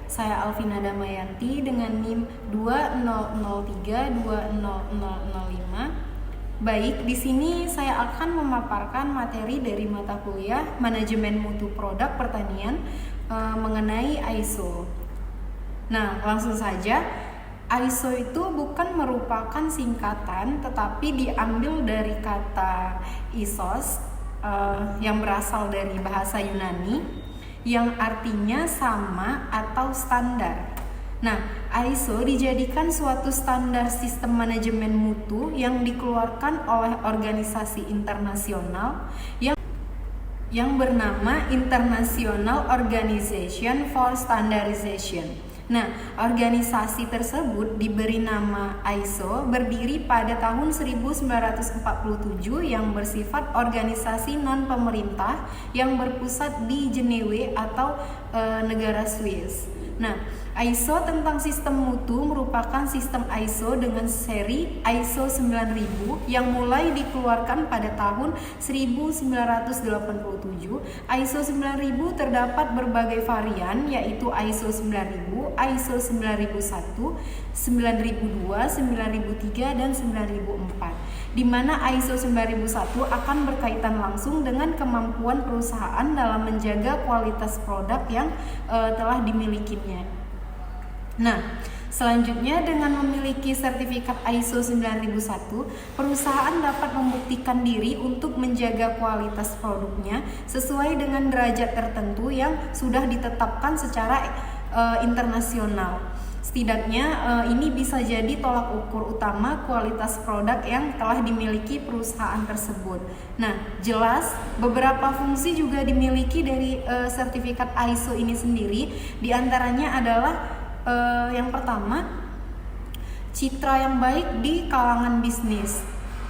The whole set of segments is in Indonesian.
Saya Alvina Damayanti dengan NIM 2003-20005. Baik, di sini saya akan memaparkan materi dari mata kuliah Manajemen Mutu Produk Pertanian mengenai ISO. Nah, langsung saja. ISO itu bukan merupakan singkatan, tetapi diambil dari kata isos yang berasal dari bahasa Yunani, yang artinya sama atau standar. Nah, ISO dijadikan suatu standar sistem manajemen mutu yang dikeluarkan oleh organisasi internasional yang bernama International Organization for Standardization. Nah, organisasi tersebut diberi nama ISO berdiri pada tahun 1947 yang bersifat organisasi non-pemerintah yang berpusat di Jenewa atau negara Swiss. Nah, ISO tentang sistem mutu merupakan sistem ISO dengan seri ISO 9000 yang mulai dikeluarkan pada tahun 1987. ISO 9000 terdapat berbagai varian, yaitu ISO 9000, ISO 9001, 9002, 9003, dan 9004. Di mana ISO 9001 akan berkaitan langsung dengan kemampuan perusahaan dalam menjaga kualitas produk yang telah dimilikinya. Nah, selanjutnya dengan memiliki sertifikat ISO 9001, perusahaan dapat membuktikan diri untuk menjaga kualitas produknya sesuai dengan derajat tertentu yang sudah ditetapkan secara internasional. Setidaknya ini bisa jadi tolak ukur utama kualitas produk yang telah dimiliki perusahaan tersebut. Nah, jelas beberapa fungsi juga dimiliki dari sertifikat ISO ini sendiri. Di antaranya adalah yang pertama, citra yang baik di kalangan bisnis.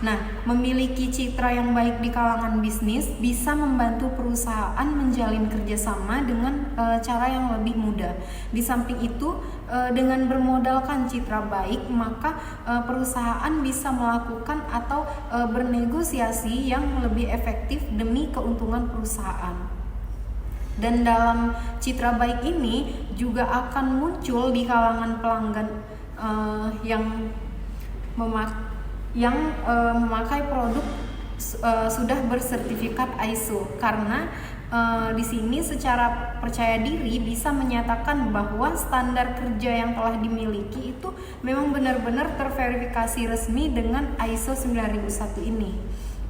Nah, memiliki citra yang baik di kalangan bisnis bisa membantu perusahaan menjalin kerjasama dengan cara yang lebih mudah. Di samping itu, dengan bermodalkan citra baik, maka perusahaan bisa melakukan atau bernegosiasi yang lebih efektif demi keuntungan perusahaan. Dan dalam citra baik ini juga akan muncul di kalangan pelanggan yang memakai produk sudah bersertifikat ISO, karena di sini secara percaya diri bisa menyatakan bahwa standar kerja yang telah dimiliki itu memang benar-benar terverifikasi resmi dengan ISO 9001 ini.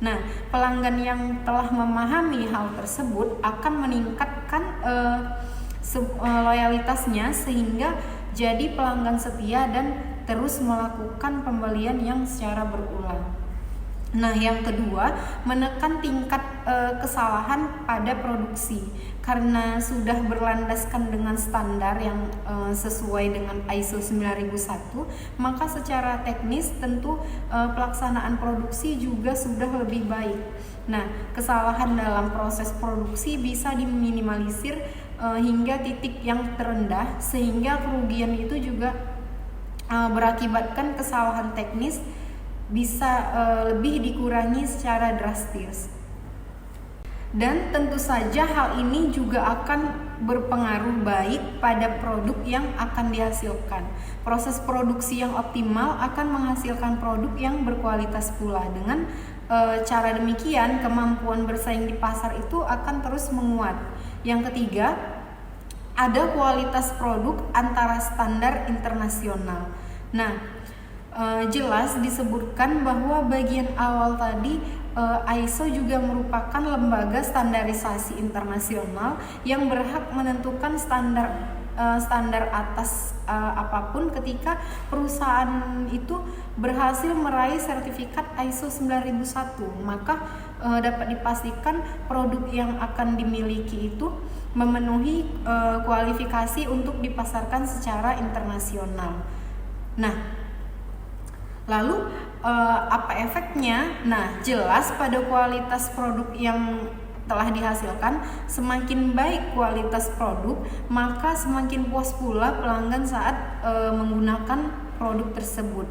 Nah, pelanggan yang telah memahami hal tersebut akan meningkatkan loyalitasnya sehingga jadi pelanggan setia dan terus melakukan pembelian yang secara berulang. Nah, yang kedua, menekan tingkat kesalahan pada produksi. Karena sudah berlandaskan dengan standar yang sesuai dengan ISO 9001, maka secara teknis tentu pelaksanaan produksi juga sudah lebih baik. Nah, kesalahan dalam proses produksi bisa diminimalisir hingga titik yang terendah, sehingga kerugian itu juga berakibatkan kesalahan teknis bisa lebih dikurangi secara drastis. Dan tentu saja hal ini juga akan berpengaruh baik pada produk yang akan dihasilkan. Proses produksi yang optimal akan menghasilkan produk yang berkualitas pula. Dengan cara demikian, kemampuan bersaing di pasar itu akan terus menguat. Yang ketiga, ada kualitas produk antara standar internasional. Nah, jelas disebutkan bahwa bagian awal tadi ISO juga merupakan lembaga standarisasi internasional yang berhak menentukan standar atas apapun ketika perusahaan itu berhasil meraih sertifikat ISO 9001, maka dapat dipastikan produk yang akan dimiliki itu memenuhi kualifikasi untuk dipasarkan secara internasional. Nah, lalu apa efeknya? Nah, jelas pada kualitas produk yang telah dihasilkan, semakin baik kualitas produk, maka semakin puas pula pelanggan saat menggunakan produk tersebut.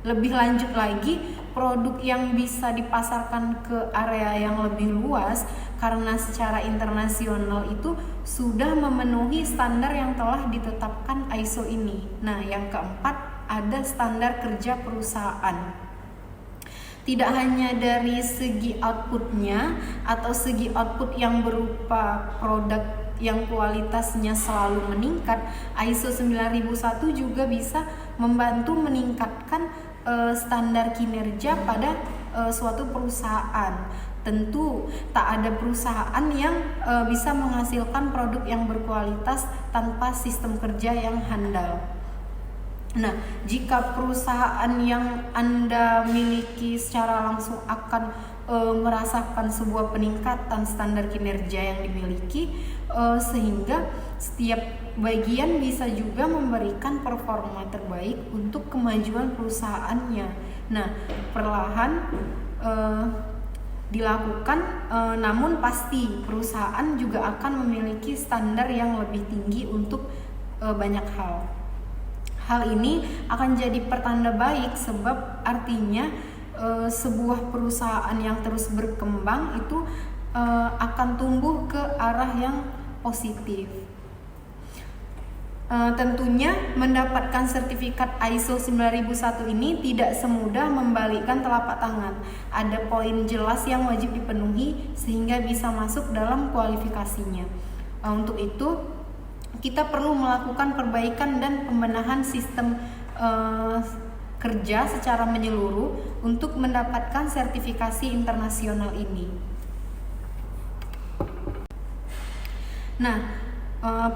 lebih lanjut lagi, produk yang bisa dipasarkan ke area yang lebih luas karena secara internasional itu sudah memenuhi standar yang telah ditetapkan ISO ini. Nah, yang keempat, ada standar kerja perusahaan. Tidak hanya dari segi outputnya atau segi output yang berupa produk yang kualitasnya selalu meningkat, ISO 9001 juga bisa membantu meningkatkan standar kinerja pada suatu perusahaan. Tentu tak ada perusahaan yang bisa menghasilkan produk yang berkualitas tanpa sistem kerja yang handal. Nah, jika perusahaan yang Anda miliki secara langsung akan merasakan sebuah peningkatan standar kinerja yang dimiliki, sehingga setiap bagian bisa juga memberikan performa terbaik untuk kemajuan perusahaannya. Nah, perlahan dilakukan, namun pasti perusahaan juga akan memiliki standar yang lebih tinggi untuk banyak hal. Hal ini akan jadi pertanda baik, sebab artinya sebuah perusahaan yang terus berkembang itu akan tumbuh ke arah yang positif. Tentunya mendapatkan sertifikat ISO 9001 ini tidak semudah membalikkan telapak tangan. Ada poin jelas yang wajib dipenuhi sehingga bisa masuk dalam kualifikasinya. Untuk itu kita perlu melakukan perbaikan dan pembenahan sistem kerja secara menyeluruh untuk mendapatkan sertifikasi internasional ini. Nah,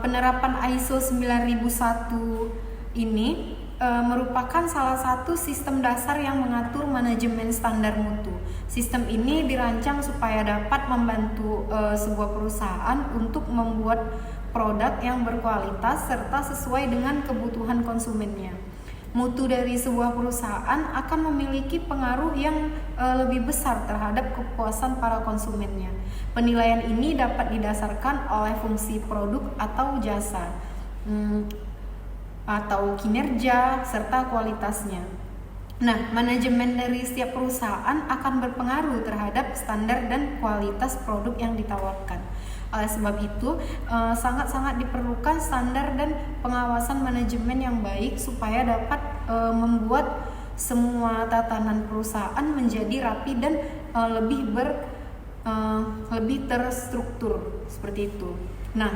penerapan ISO 9001 ini merupakan salah satu sistem dasar yang mengatur manajemen standar mutu. Sistem ini dirancang supaya dapat membantu sebuah perusahaan untuk membuat produk yang berkualitas serta sesuai dengan kebutuhan konsumennya. Mutu dari sebuah perusahaan akan memiliki pengaruh yang lebih besar terhadap kepuasan para konsumennya. Penilaian ini dapat didasarkan oleh fungsi produk atau jasa, atau kinerja serta kualitasnya. Nah, manajemen dari setiap perusahaan akan berpengaruh terhadap standar dan kualitas produk yang ditawarkan. Oleh sebab itu, sangat-sangat diperlukan standar dan pengawasan manajemen yang baik supaya dapat membuat semua tatanan perusahaan menjadi rapi dan lebih terstruktur seperti itu. Nah,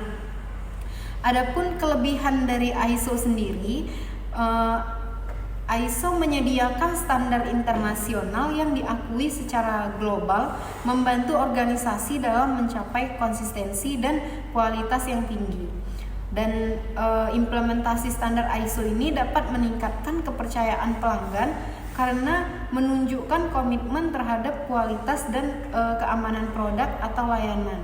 adapun kelebihan dari ISO sendiri, ISO menyediakan standar internasional yang diakui secara global, membantu organisasi dalam mencapai konsistensi dan kualitas yang tinggi. Dan implementasi standar ISO ini dapat meningkatkan kepercayaan pelanggan karena menunjukkan komitmen terhadap kualitas dan keamanan produk atau layanan.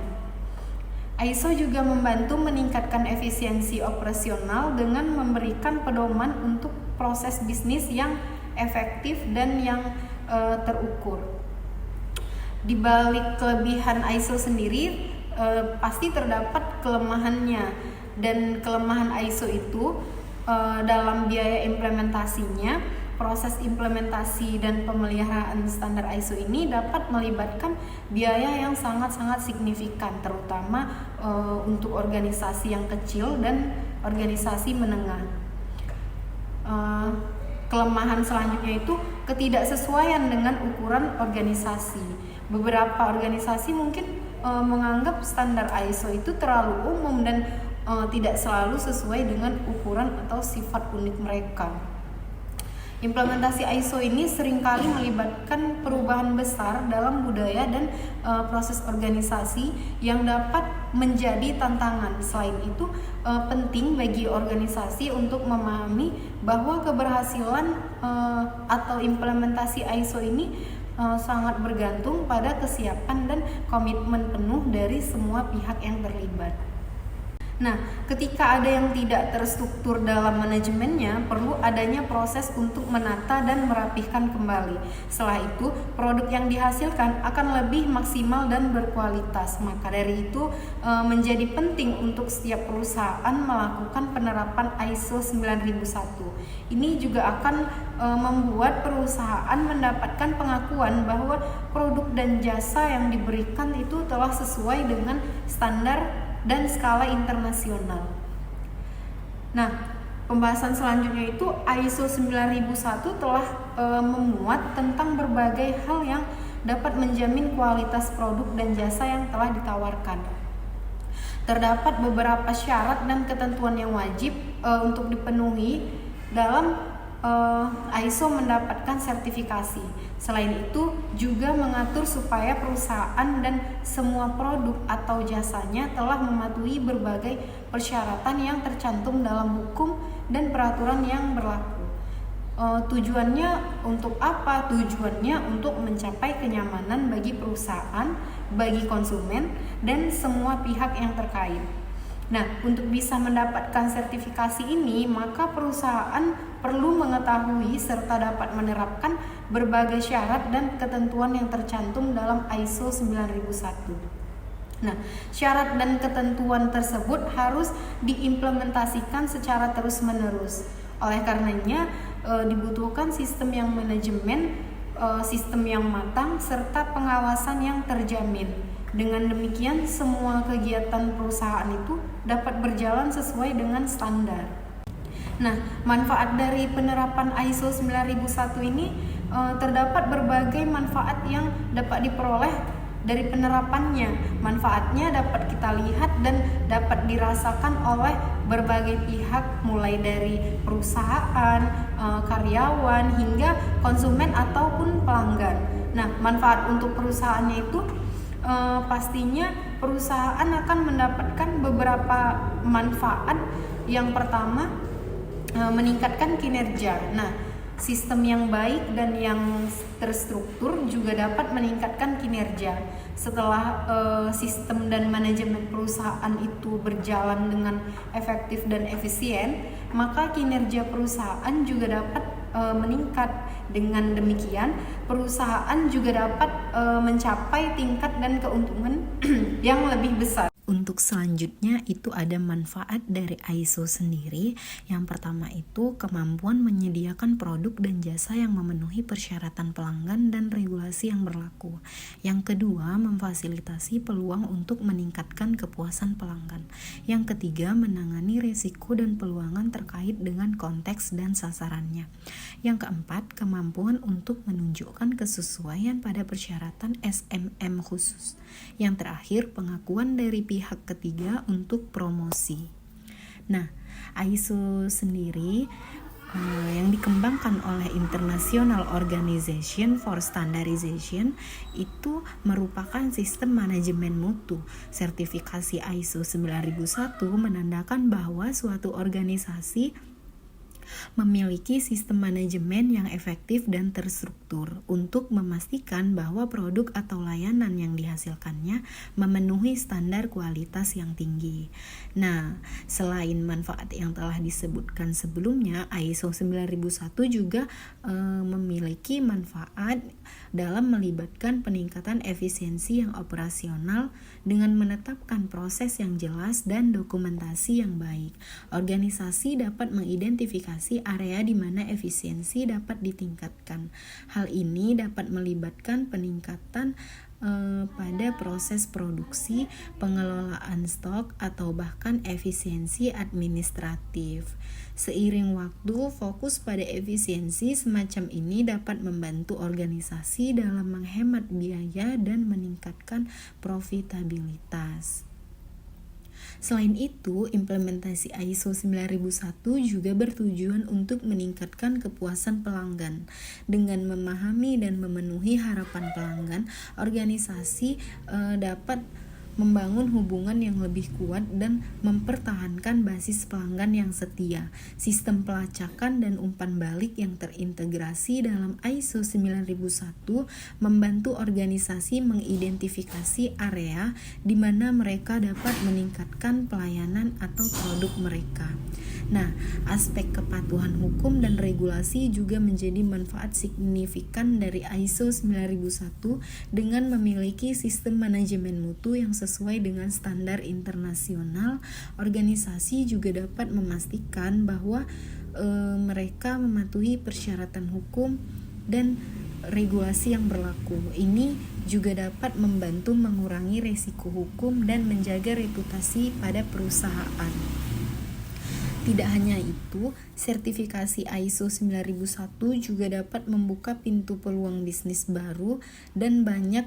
ISO juga membantu meningkatkan efisiensi operasional dengan memberikan pedoman untuk proses bisnis yang efektif dan yang terukur. Di balik kelebihan ISO sendiri, pasti terdapat kelemahannya, dan kelemahan ISO itu dalam biaya implementasinya. Proses implementasi dan pemeliharaan standar ISO ini dapat melibatkan biaya yang sangat-sangat signifikan, terutama untuk organisasi yang kecil dan organisasi menengah. Kelemahan selanjutnya itu ketidaksesuaian dengan ukuran organisasi. Beberapa organisasi mungkin menganggap standar ISO itu terlalu umum dan tidak selalu sesuai dengan ukuran atau sifat unik mereka. Implementasi ISO ini seringkali melibatkan perubahan besar dalam budaya dan proses organisasi yang dapat menjadi tantangan. Selain itu, penting bagi organisasi untuk memahami bahwa keberhasilan atau implementasi ISO ini sangat bergantung pada kesiapan dan komitmen penuh dari semua pihak yang terlibat. Nah, ketika ada yang tidak terstruktur dalam manajemennya, perlu adanya proses untuk menata dan merapihkan kembali. Setelah itu, produk yang dihasilkan akan lebih maksimal dan berkualitas. Maka dari itu, menjadi penting untuk setiap perusahaan melakukan penerapan ISO 9001. Ini juga akan membuat perusahaan mendapatkan pengakuan bahwa produk dan jasa yang diberikan itu telah sesuai dengan standar dan skala internasional. Nah, pembahasan selanjutnya itu ISO 9001 telah memuat tentang berbagai hal yang dapat menjamin kualitas produk dan jasa yang telah ditawarkan. Terdapat beberapa syarat dan ketentuan yang wajib untuk dipenuhi dalam ISO mendapatkan sertifikasi. Selain itu, juga mengatur supaya perusahaan dan semua produk atau jasanya telah mematuhi berbagai persyaratan yang tercantum dalam hukum dan peraturan yang berlaku. Tujuannya untuk apa? Tujuannya untuk mencapai kenyamanan bagi perusahaan, bagi konsumen, dan semua pihak yang terkait. Nah, untuk bisa mendapatkan sertifikasi ini, maka perusahaan perlu mengetahui serta dapat menerapkan berbagai syarat dan ketentuan yang tercantum dalam ISO 9001. Nah, syarat dan ketentuan tersebut harus diimplementasikan secara terus-menerus. Oleh karenanya, dibutuhkan sistem yang manajemen, sistem yang matang, serta pengawasan yang terjamin. Dengan demikian, semua kegiatan perusahaan itu dapat berjalan sesuai dengan standar. Nah, manfaat dari penerapan ISO 9001 ini terdapat berbagai manfaat yang dapat diperoleh dari penerapannya. Manfaatnya dapat kita lihat dan dapat dirasakan oleh berbagai pihak, mulai dari perusahaan, karyawan, hingga konsumen ataupun pelanggan. Nah, manfaat untuk perusahaannya itu pastinya perusahaan akan mendapatkan beberapa manfaat. Yang pertama, meningkatkan kinerja. Nah, sistem yang baik dan yang terstruktur juga dapat meningkatkan kinerja. Setelah sistem dan manajemen perusahaan itu berjalan dengan efektif dan efisien, maka kinerja perusahaan juga dapat meningkat. Dengan demikian, perusahaan juga dapat mencapai tingkat dan keuntungan yang lebih besar. Untuk selanjutnya itu ada manfaat dari ISO sendiri. Yang pertama itu kemampuan menyediakan produk dan jasa yang memenuhi persyaratan pelanggan dan regulasi yang berlaku. Yang kedua, memfasilitasi peluang untuk meningkatkan kepuasan pelanggan. Yang ketiga, menangani risiko dan peluangan terkait dengan konteks dan sasarannya. Yang keempat, kemampuan untuk menunjukkan kesesuaian pada persyaratan SMM khusus. Yang terakhir, pengakuan dari pihak ketiga untuk promosi. Nah, ISO sendiri yang dikembangkan oleh International Organization for Standardization itu merupakan sistem manajemen mutu. Sertifikasi ISO 9001 menandakan bahwa suatu organisasi memiliki sistem manajemen yang efektif dan terstruktur untuk memastikan bahwa produk atau layanan yang dihasilkannya memenuhi standar kualitas yang tinggi. Nah, selain manfaat yang telah disebutkan sebelumnya, ISO 9001 juga memiliki manfaat dalam melibatkan peningkatan efisiensi yang operasional dengan menetapkan proses yang jelas dan dokumentasi yang baik. Organisasi dapat mengidentifikasi area di mana efisiensi dapat ditingkatkan. Hal ini dapat melibatkan peningkatan pada proses produksi, pengelolaan stok, atau bahkan efisiensi administratif. Seiring waktu, fokus pada efisiensi semacam ini dapat membantu organisasi dalam menghemat biaya dan meningkatkan profitabilitas. Selain itu, implementasi ISO 9001 juga bertujuan untuk meningkatkan kepuasan pelanggan. Dengan memahami dan memenuhi harapan pelanggan, organisasi dapat membangun hubungan yang lebih kuat dan mempertahankan basis pelanggan yang setia. Sistem pelacakan dan umpan balik yang terintegrasi dalam ISO 9001 membantu organisasi mengidentifikasi area di mana mereka dapat meningkatkan pelayanan atau produk mereka. Nah, aspek kepatuhan hukum dan regulasi juga menjadi manfaat signifikan dari ISO 9001 dengan memiliki sistem manajemen mutu yang sesuai dengan standar internasional. Organisasi juga dapat memastikan bahwa mereka mematuhi persyaratan hukum dan regulasi yang berlaku. Ini juga dapat membantu mengurangi risiko hukum dan menjaga reputasi pada perusahaan. Tidak hanya itu, sertifikasi ISO 9001 juga dapat membuka pintu peluang bisnis baru dan banyak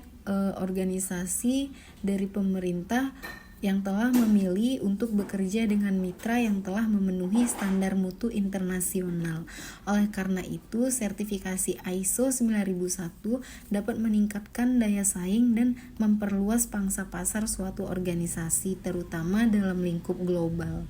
organisasi dari pemerintah yang telah memilih untuk bekerja dengan mitra yang telah memenuhi standar mutu internasional. Oleh karena itu, sertifikasi ISO 9001 dapat meningkatkan daya saing dan memperluas pangsa pasar suatu organisasi, terutama dalam lingkup global.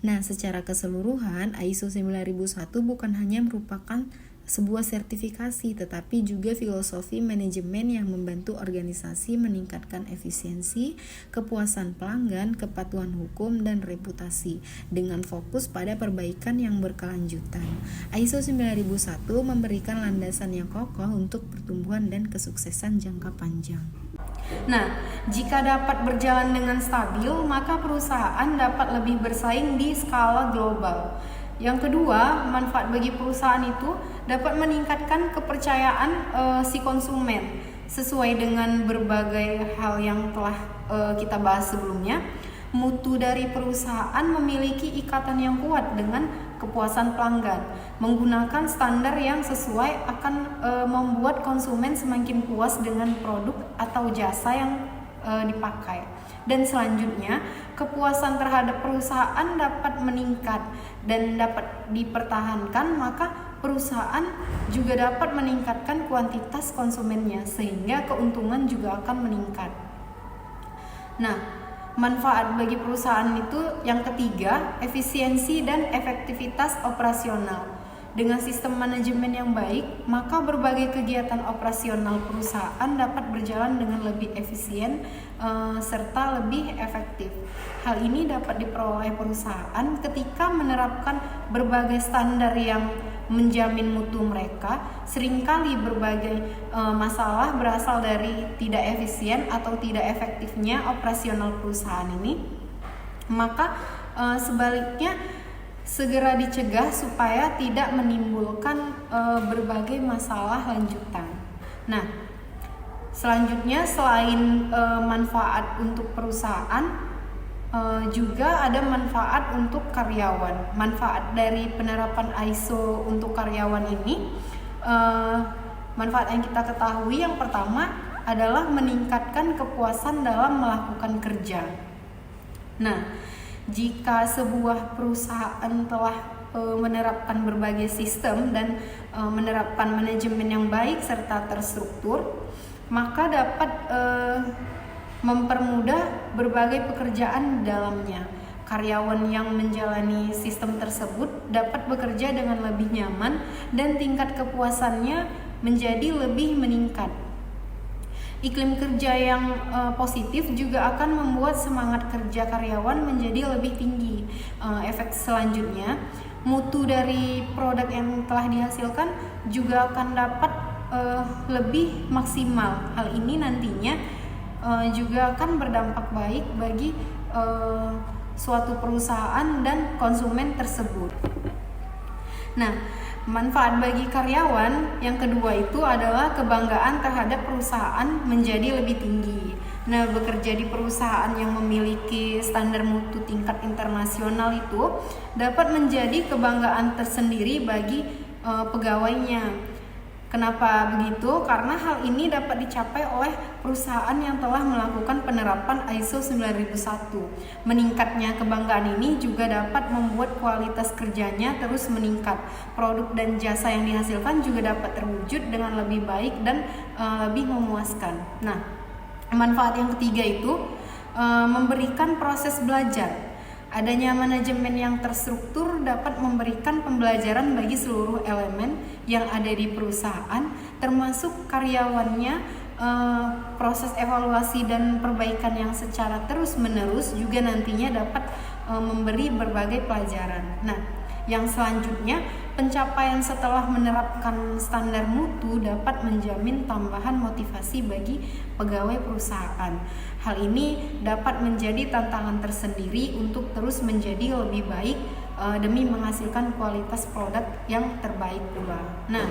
Nah, secara keseluruhan, ISO 9001 bukan hanya merupakan sebuah sertifikasi, tetapi juga filosofi manajemen yang membantu organisasi meningkatkan efisiensi, kepuasan pelanggan, kepatuhan hukum, dan reputasi dengan fokus pada perbaikan yang berkelanjutan. ISO 9001 memberikan landasan yang kokoh untuk pertumbuhan dan kesuksesan jangka panjang. Nah, jika dapat berjalan dengan stabil, maka perusahaan dapat lebih bersaing di skala global. Yang kedua, manfaat bagi perusahaan itu dapat meningkatkan kepercayaan si konsumen sesuai dengan berbagai hal yang telah kita bahas sebelumnya. Mutu dari perusahaan memiliki ikatan yang kuat dengan kepuasan pelanggan. Menggunakan standar yang sesuai akan membuat konsumen semakin puas dengan produk atau jasa yang dipakai. Dan selanjutnya, kepuasan terhadap perusahaan dapat meningkat dan dapat dipertahankan, maka perusahaan juga dapat meningkatkan kuantitas konsumennya sehingga keuntungan juga akan meningkat. Nah, manfaat bagi perusahaan itu yang ketiga, efisiensi dan efektivitas operasional. Dengan sistem manajemen yang baik, maka berbagai kegiatan operasional perusahaan dapat berjalan dengan lebih efisien serta lebih efektif. Hal ini dapat diperoleh perusahaan ketika menerapkan berbagai standar yang menjamin mutu mereka. Seringkali berbagai masalah berasal dari tidak efisien atau tidak efektifnya operasional perusahaan ini. Maka sebaliknya segera dicegah supaya tidak menimbulkan berbagai masalah lanjutan. Nah, selanjutnya selain manfaat untuk perusahaan, juga ada manfaat untuk karyawan. Manfaat dari penerapan ISO untuk karyawan ini, manfaat yang kita ketahui yang pertama adalah meningkatkan kepuasan dalam melakukan kerja. Nah, jika sebuah perusahaan telah menerapkan berbagai sistem dan menerapkan manajemen yang baik serta terstruktur, maka dapat mempermudah berbagai pekerjaan di dalamnya. Karyawan yang menjalani sistem tersebut dapat bekerja dengan lebih nyaman dan tingkat kepuasannya menjadi lebih meningkat. Iklim kerja yang positif juga akan membuat semangat kerja karyawan menjadi lebih tinggi. Efek selanjutnya, mutu dari produk yang telah dihasilkan juga akan dapat lebih maksimal. Hal ini nantinya juga akan berdampak baik bagi suatu perusahaan dan konsumen tersebut. Nah, manfaat bagi karyawan yang kedua itu adalah kebanggaan terhadap perusahaan menjadi lebih tinggi. Nah, bekerja di perusahaan yang memiliki standar mutu tingkat internasional itu dapat menjadi kebanggaan tersendiri bagi pegawainya. Kenapa begitu? Karena hal ini dapat dicapai oleh perusahaan yang telah melakukan penerapan ISO 9001. Meningkatnya kebanggaan ini juga dapat membuat kualitas kerjanya terus meningkat. Produk dan jasa yang dihasilkan juga dapat terwujud dengan lebih baik dan lebih memuaskan. Nah, manfaat yang ketiga itu memberikan proses belajar. Adanya manajemen yang terstruktur dapat memberikan pembelajaran bagi seluruh elemen yang ada di perusahaan, termasuk karyawannya. Proses evaluasi dan perbaikan yang secara terus-menerus juga nantinya dapat memberi berbagai pelajaran. Nah, yang selanjutnya, pencapaian setelah menerapkan standar mutu dapat menjamin tambahan motivasi bagi pegawai perusahaan. Hal ini dapat menjadi tantangan tersendiri untuk terus menjadi lebih baik demi menghasilkan kualitas produk yang terbaik pula. Nah,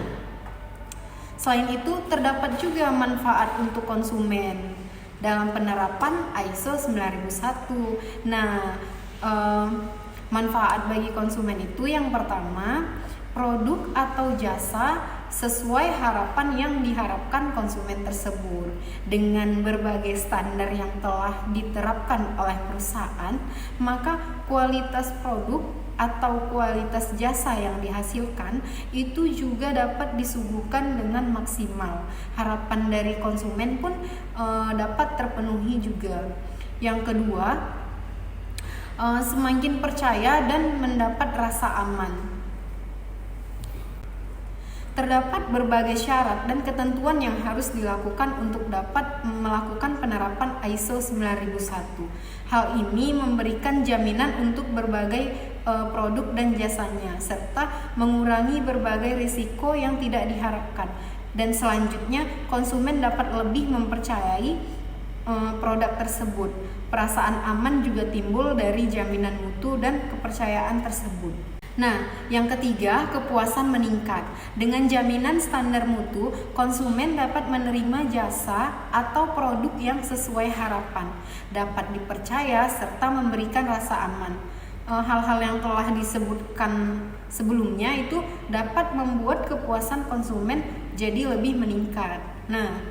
selain itu terdapat juga manfaat untuk konsumen dalam penerapan ISO 9001. Nah, manfaat bagi konsumen itu yang pertama, produk atau jasa sesuai harapan yang diharapkan konsumen tersebut. Dengan berbagai standar yang telah diterapkan oleh perusahaan, maka kualitas produk atau kualitas jasa yang dihasilkan itu juga dapat disuguhkan dengan maksimal. Harapan dari konsumen pun dapat terpenuhi juga. Yang kedua, semakin percaya dan mendapat rasa aman. Terdapat berbagai syarat dan ketentuan yang harus dilakukan untuk dapat melakukan penerapan ISO 9001. Hal ini memberikan jaminan untuk berbagai produk dan jasanya, serta mengurangi berbagai risiko yang tidak diharapkan. Dan selanjutnya, konsumen dapat lebih mempercayai produk tersebut. Perasaan aman juga timbul dari jaminan mutu dan kepercayaan tersebut. Nah, yang ketiga, kepuasan meningkat. Dengan jaminan standar mutu, konsumen dapat menerima jasa atau produk yang sesuai harapan, dapat dipercaya serta memberikan rasa aman. Hal-hal yang telah disebutkan sebelumnya itu dapat membuat kepuasan konsumen jadi lebih meningkat. Nah,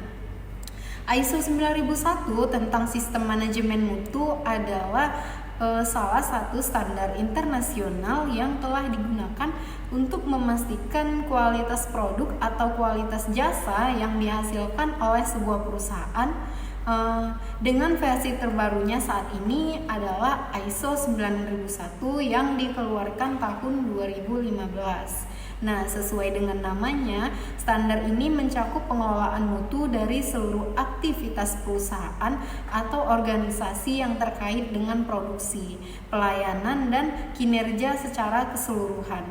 ISO 9001 tentang sistem manajemen mutu adalah salah satu standar internasional yang telah digunakan untuk memastikan kualitas produk atau kualitas jasa yang dihasilkan oleh sebuah perusahaan. Dengan versi terbarunya saat ini adalah ISO 9001 yang dikeluarkan tahun 2015. Nah, sesuai dengan namanya, standar ini mencakup pengelolaan mutu dari seluruh aktivitas perusahaan atau organisasi yang terkait dengan produksi, pelayanan, dan kinerja secara keseluruhan.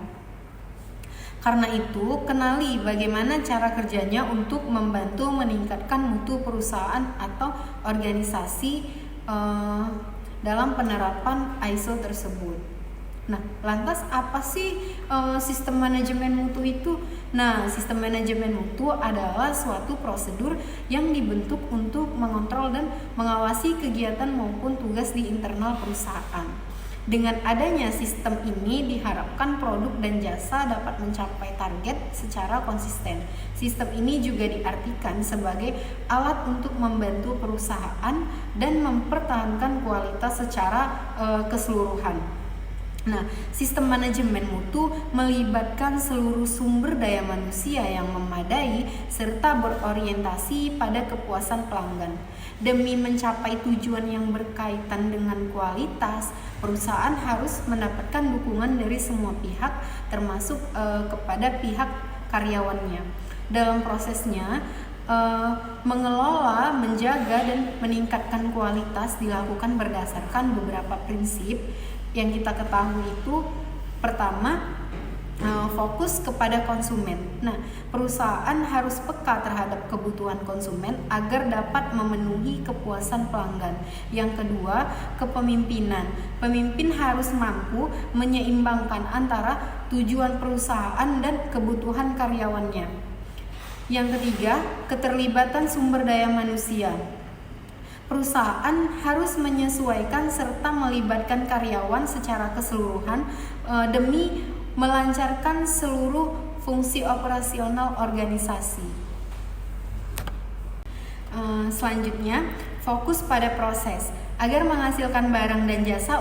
Karena itu, kenali bagaimana cara kerjanya untuk membantu meningkatkan mutu perusahaan atau organisasi dalam penerapan ISO tersebut. Nah, lantas apa sih sistem manajemen mutu itu? Nah, sistem manajemen mutu adalah suatu prosedur yang dibentuk untuk mengontrol dan mengawasi kegiatan maupun tugas di internal perusahaan. Dengan adanya sistem ini diharapkan produk dan jasa dapat mencapai target secara konsisten. Sistem ini juga diartikan sebagai alat untuk membantu perusahaan dan mempertahankan kualitas secara keseluruhan. Nah, sistem manajemen mutu melibatkan seluruh sumber daya manusia yang memadai serta berorientasi pada kepuasan pelanggan. Demi mencapai tujuan yang berkaitan dengan kualitas, perusahaan harus mendapatkan dukungan dari semua pihak, termasuk kepada pihak karyawannya. Dalam prosesnya, mengelola, menjaga, dan meningkatkan kualitas dilakukan berdasarkan beberapa prinsip yang kita ketahui itu. Pertama, fokus kepada konsumen. Nah, perusahaan harus peka terhadap kebutuhan konsumen agar dapat memenuhi kepuasan pelanggan. Yang kedua, kepemimpinan. Pemimpin harus mampu menyeimbangkan antara tujuan perusahaan dan kebutuhan karyawannya. Yang ketiga, keterlibatan sumber daya manusia. Perusahaan harus menyesuaikan serta melibatkan karyawan secara keseluruhan demi melancarkan seluruh fungsi operasional organisasi. Selanjutnya, fokus pada proses. Agar menghasilkan barang dan jasa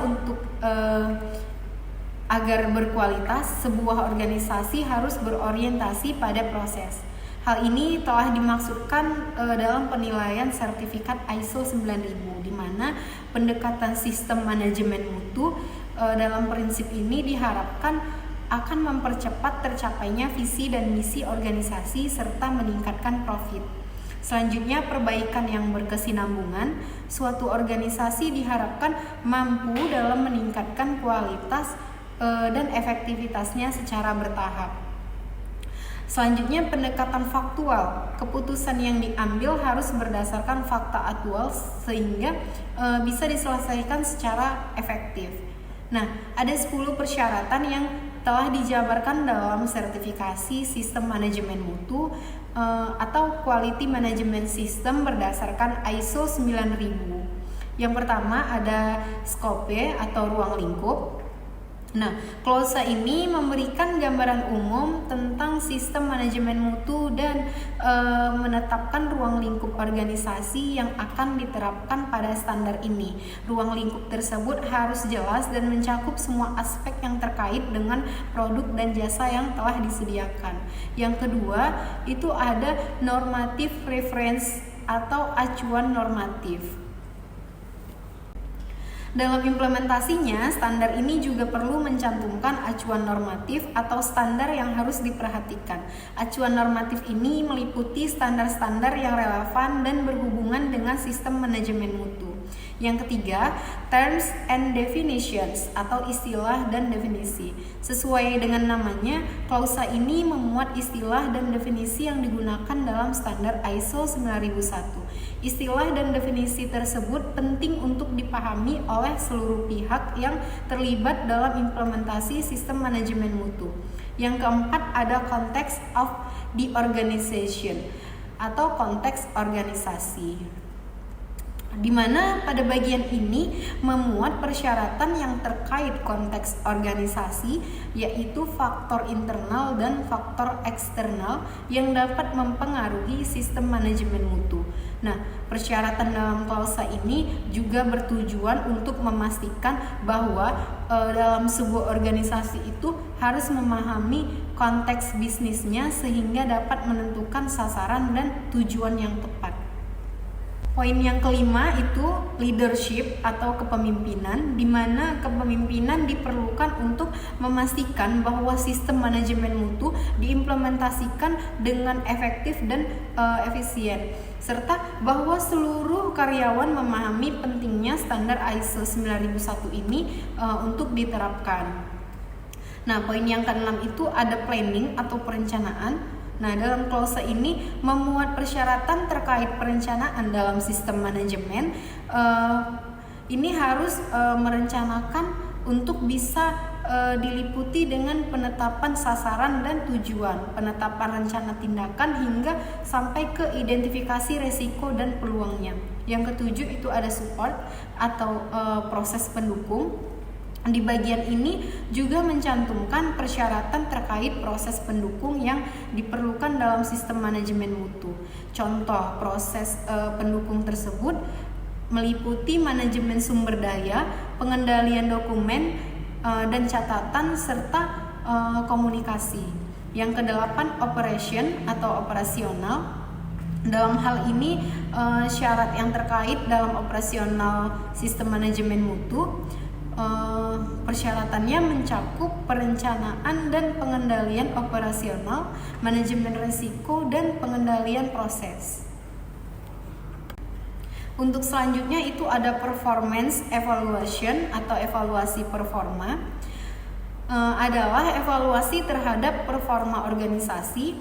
agar berkualitas, sebuah organisasi harus berorientasi pada proses. Hal ini telah dimaksudkan dalam penilaian sertifikat ISO 9000, di mana pendekatan sistem manajemen mutu dalam prinsip ini diharapkan akan mempercepat tercapainya visi dan misi organisasi serta meningkatkan profit. Selanjutnya, perbaikan yang berkesinambungan. Suatu organisasi diharapkan mampu dalam meningkatkan kualitas dan efektivitasnya secara bertahap. Selanjutnya, pendekatan faktual. Keputusan yang diambil harus berdasarkan fakta aktual sehingga bisa diselesaikan secara efektif. Nah, ada 10 persyaratan yang telah dijabarkan dalam sertifikasi sistem manajemen mutu atau Quality Management System berdasarkan ISO 9000. Yang pertama ada scope atau ruang lingkup. Nah, klausa ini memberikan gambaran umum tentang sistem manajemen mutu dan menetapkan ruang lingkup organisasi yang akan diterapkan pada standar ini. Ruang lingkup tersebut harus jelas dan mencakup semua aspek yang terkait dengan produk dan jasa yang telah disediakan. Yang kedua, itu ada normatif reference atau acuan normatif. Dalam implementasinya, standar ini juga perlu mencantumkan acuan normatif atau standar yang harus diperhatikan. Acuan normatif ini meliputi standar-standar yang relevan dan berhubungan dengan sistem manajemen mutu. Yang ketiga, terms and definitions atau istilah dan definisi. Sesuai dengan namanya, klausa ini memuat istilah dan definisi yang digunakan dalam standar ISO 9001. Istilah dan definisi tersebut penting untuk dipahami oleh seluruh pihak yang terlibat dalam implementasi sistem manajemen mutu. Yang keempat ada context of the organization atau konteks organisasi, di mana pada bagian ini memuat persyaratan yang terkait konteks organisasi, yaitu faktor internal dan faktor eksternal yang dapat mempengaruhi sistem manajemen mutu. Nah, persyaratan dalam klausa ini juga bertujuan untuk memastikan bahwa dalam sebuah organisasi itu harus memahami konteks bisnisnya sehingga dapat menentukan sasaran dan tujuan yang tepat. Poin yang kelima itu leadership atau kepemimpinan, di mana kepemimpinan diperlukan untuk memastikan bahwa sistem manajemen mutu diimplementasikan dengan efektif dan efisien, serta bahwa seluruh karyawan memahami pentingnya standar ISO 9001 ini untuk diterapkan. Nah, poin yang keenam itu ada planning atau perencanaan. Nah, dalam klausa ini memuat persyaratan terkait perencanaan dalam sistem manajemen. Ini harus merencanakan untuk bisa diliputi dengan penetapan sasaran dan tujuan, penetapan rencana tindakan hingga sampai ke identifikasi resiko dan peluangnya. Yang ketujuh itu ada support atau proses pendukung. Di bagian ini juga mencantumkan persyaratan terkait proses pendukung yang diperlukan dalam sistem manajemen mutu. Contoh proses pendukung tersebut meliputi manajemen sumber daya, pengendalian dokumen dan catatan, serta komunikasi. Yang kedelapan, operation atau operasional. Dalam hal ini syarat yang terkait dalam operasional sistem manajemen mutu, persyaratannya mencakup perencanaan dan pengendalian operasional, manajemen risiko, dan pengendalian proses. Untuk selanjutnya itu ada performance evaluation atau evaluasi performa. Adalah evaluasi terhadap performa organisasi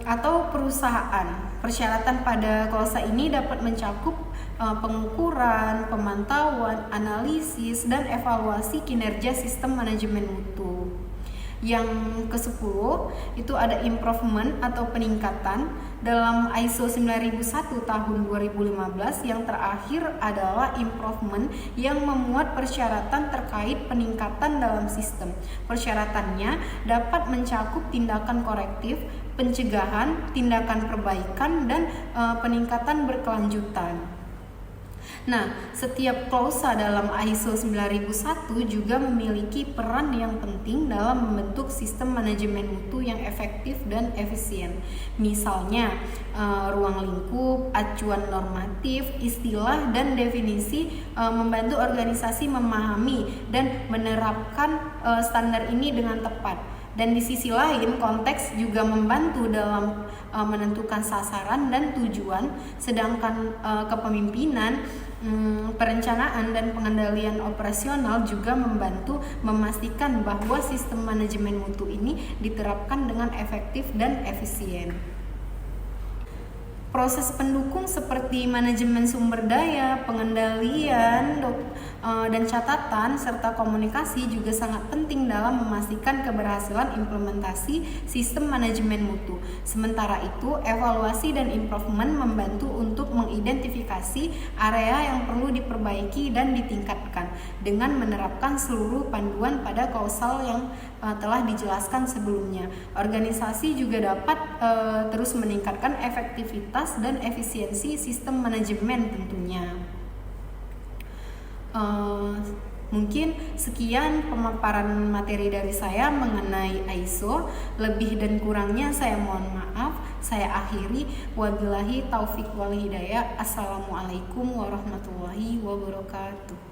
atau perusahaan. Persyaratan pada klausa ini dapat mencakup pengukuran, pemantauan, analisis, dan evaluasi kinerja sistem manajemen mutu. Yang ke-10 itu ada improvement atau peningkatan. Dalam ISO 9001 tahun 2015 yang terakhir adalah improvement yang memuat persyaratan terkait peningkatan dalam sistem. Persyaratannya dapat mencakup tindakan korektif, pencegahan, tindakan perbaikan, dan peningkatan berkelanjutan. Nah, setiap klausa dalam ISO 9001 juga memiliki peran yang penting dalam membentuk sistem manajemen mutu yang efektif dan efisien. Misalnya, ruang lingkup, acuan normatif, istilah, dan definisi membantu organisasi memahami dan menerapkan standar ini dengan tepat. Dan di sisi lain, konteks juga membantu dalam menentukan sasaran dan tujuan, sedangkan kepemimpinan, perencanaan, dan pengendalian operasional juga membantu memastikan bahwa sistem manajemen mutu ini diterapkan dengan efektif dan efisien. Proses pendukung seperti manajemen sumber daya, pengendalian, dan catatan, serta komunikasi juga sangat penting dalam memastikan keberhasilan implementasi sistem manajemen mutu. Sementara itu, evaluasi dan improvement membantu untuk mengidentifikasi area yang perlu diperbaiki dan ditingkatkan dengan menerapkan seluruh panduan pada kausal yang telah dijelaskan sebelumnya. Organisasi juga dapat terus meningkatkan efektivitas dan efisiensi sistem manajemen tentunya. Mungkin sekian pemaparan materi dari saya mengenai ISO. Lebih dan kurangnya saya mohon maaf. Saya akhiri. Wabillahi taufik wal hidayah. Assalamualaikum warahmatullahi wabarakatuh.